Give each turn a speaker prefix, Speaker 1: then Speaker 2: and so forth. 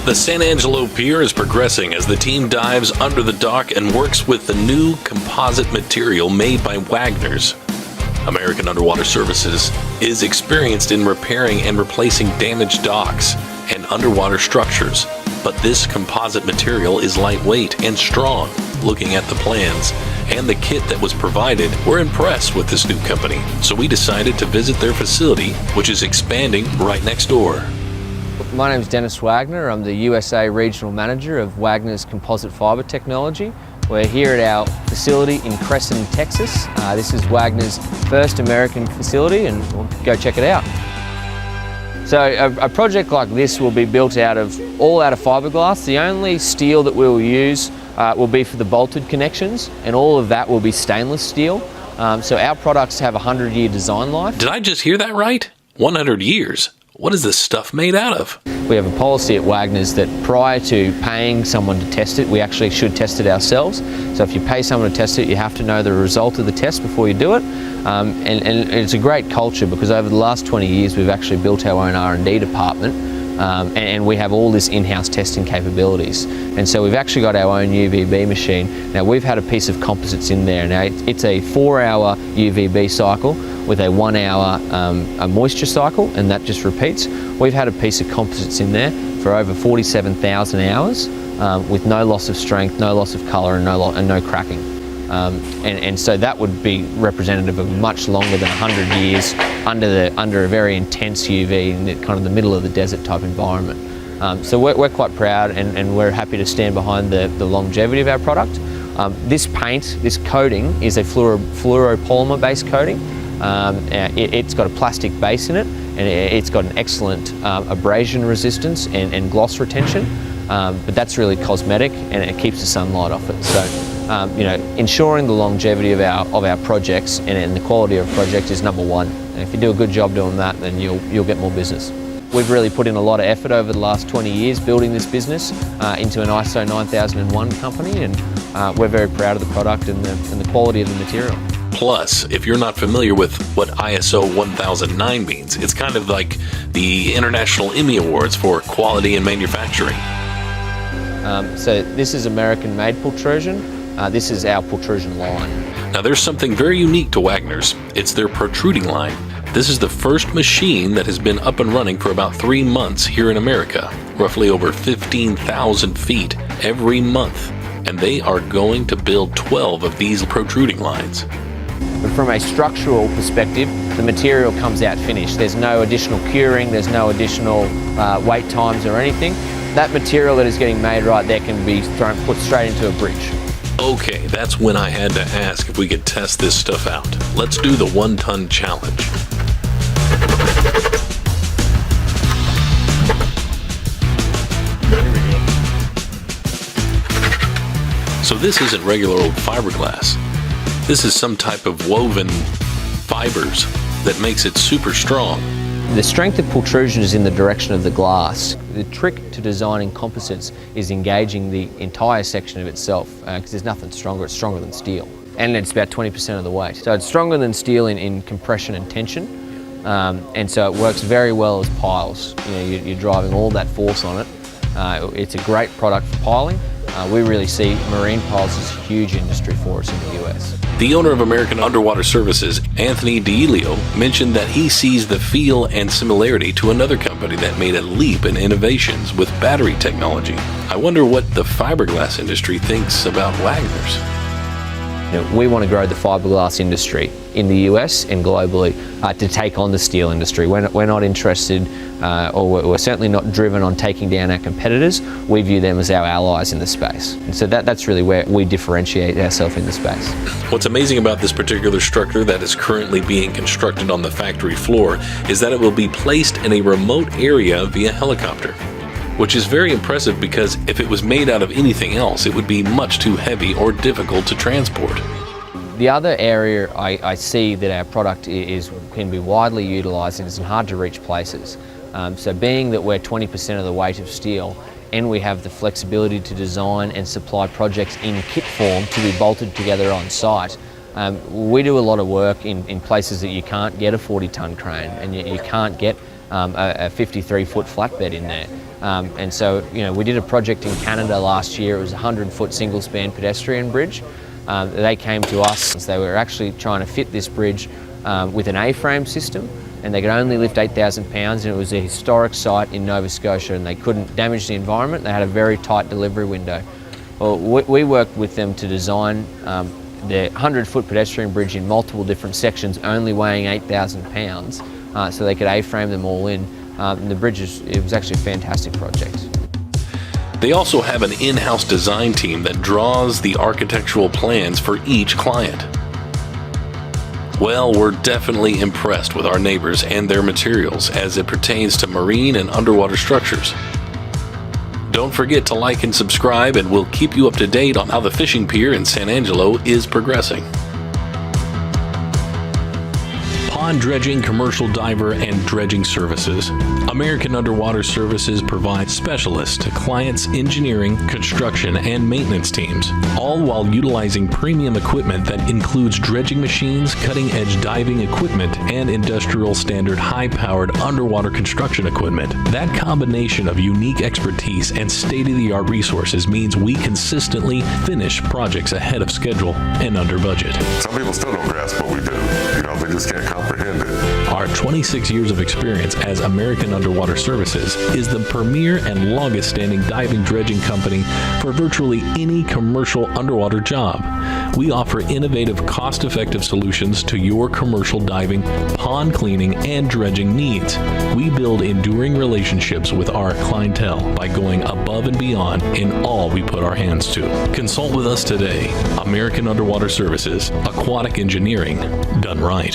Speaker 1: The San Angelo Pier is progressing as the team dives under the dock and works with the new composite material made by Wagners. American Underwater Services is experienced in repairing and replacing damaged docks and underwater structures, but this composite material is lightweight and strong. Looking at the plans and the kit that was provided, we're impressed with this new company, so we decided to visit their facility, which is expanding right next door.
Speaker 2: My name is Dennis Wagner. I'm the USA Regional Manager of Wagners Composite Fibre Technology. We're here at our facility in Crescent, Texas. This is Wagners' first American facility, and we'll go check it out. So a project like this will be built all out of fiberglass. The only steel that we'll use will be for the bolted connections, and all of that will be stainless steel. So our products have a 100-year design life.
Speaker 1: Did I just hear that right? 100 years? What is this stuff made out of?
Speaker 2: We have a policy at Wagners that prior to paying someone to test it, we actually should test it ourselves. So if you pay someone to test it, you have to know the result of the test before you do it. And it's a great culture because over the last 20 years we've actually built our own R&D department, and we have all this in-house testing capabilities. And so we've actually got our own UVB machine. Now we've had a piece of composites in there. Now it's a 4-hour UVB cycle with a 1-hour a moisture cycle, and that just repeats. We've had a piece of composites in there for over 47,000 hours with no loss of strength, no loss of colour, and no cracking. And so that would be representative of much longer than 100 years under a very intense UV in kind of the middle of the desert type environment. So we're quite proud, and we're happy to stand behind the longevity of our product. This paint, this coating, is a fluoropolymer based coating. It's got a plastic base in it, and it's got an excellent abrasion resistance and gloss retention, but that's really cosmetic, and it keeps the sunlight off it. So, ensuring the longevity of our projects and the quality of a project is number one. And if you do a good job doing that, then you'll get more business. We've really put in a lot of effort over the last 20 years building this business into an ISO 9001 company, and we're very proud of the product and the quality of the material.
Speaker 1: Plus, if you're not familiar with what ISO 1009 means, it's kind of like the International Emmy Awards for quality in manufacturing.
Speaker 2: So this is American-made pultrusion. This is our pultrusion line.
Speaker 1: Now there's something very unique to Wagners. It's their protruding line. This is the first machine that has been up and running for about 3 months here in America, roughly over 15,000 feet every month. And they are going to build 12 of these protruding lines.
Speaker 2: But from a structural perspective, the material comes out finished. There's no additional curing, there's no additional wait times or anything. That material that is getting made right there can be put straight into a bridge.
Speaker 1: Okay, that's when I had to ask if we could test this stuff out. Let's do the 1-ton challenge. So this isn't regular old fiberglass. This is some type of woven fibers that makes it super strong.
Speaker 2: The strength of pultrusion is in the direction of the glass. The trick to designing composites is engaging the entire section of itself, because there's nothing stronger. It's stronger than steel. And it's about 20% of the weight. So it's stronger than steel in compression and tension. And so it works very well as piles. You're driving all that force on it. It's a great product for piling. We really see marine piles as a huge industry for us in the US.
Speaker 1: The owner of American Underwater Services, Anthony DiElio, mentioned that he sees the feel and similarity to another company that made a leap in innovations with battery technology. I wonder what the fiberglass industry thinks about Wagners.
Speaker 2: We want to grow the fiberglass industry in the US and globally to take on the steel industry. We're not interested, or we're certainly not driven on taking down our competitors. We view them as our allies in the space. And so that's really where we differentiate ourselves in the space.
Speaker 1: What's amazing about this particular structure that is currently being constructed on the factory floor is that it will be placed in a remote area via helicopter, which is very impressive because if it was made out of anything else, it would be much too heavy or difficult to transport.
Speaker 2: The other area I see that our product can be widely utilised and is in hard to reach places. So being that we're 20% of the weight of steel, and we have the flexibility to design and supply projects in kit form to be bolted together on site, we do a lot of work in places that you can't get a 40-ton crane, and you can't get a 53-foot flatbed in there. And so, we did a project in Canada last year. It was a 100-foot single-span pedestrian bridge. They came to us. They were actually trying to fit this bridge with an A-frame system, and they could only lift 8,000 pounds, and it was a historic site in Nova Scotia, and they couldn't damage the environment. They had a very tight delivery window. Well, we worked with them to design the 100-foot pedestrian bridge in multiple different sections, only weighing 8,000 pounds, so they could A-frame them all in. And the bridge, it was actually a fantastic project.
Speaker 1: They also have an in-house design team that draws the architectural plans for each client. Well, we're definitely impressed with our neighbors and their materials as it pertains to marine and underwater structures. Don't forget to like and subscribe, and we'll keep you up to date on how the fishing pier in San Angelo is progressing. Pond dredging, commercial diver, and dredging services. American Underwater Services provides specialists to clients' engineering, construction, and maintenance teams, all while utilizing premium equipment that includes dredging machines, cutting-edge diving equipment, and industrial standard high-powered underwater construction equipment. That combination of unique expertise and state-of-the-art resources means we consistently finish projects ahead of schedule and under budget.
Speaker 3: Some people still don't grasp what we do. They just can't comprehend it.
Speaker 1: Our 26 years of experience as American Underwater Services is the premier and longest standing diving dredging company for virtually any commercial underwater job. We offer innovative, cost-effective solutions to your commercial diving, pond cleaning, and dredging needs. We build enduring relationships with our clientele by going above and beyond in all we put our hands to. Consult with us today. American Underwater Services, aquatic engineering done right.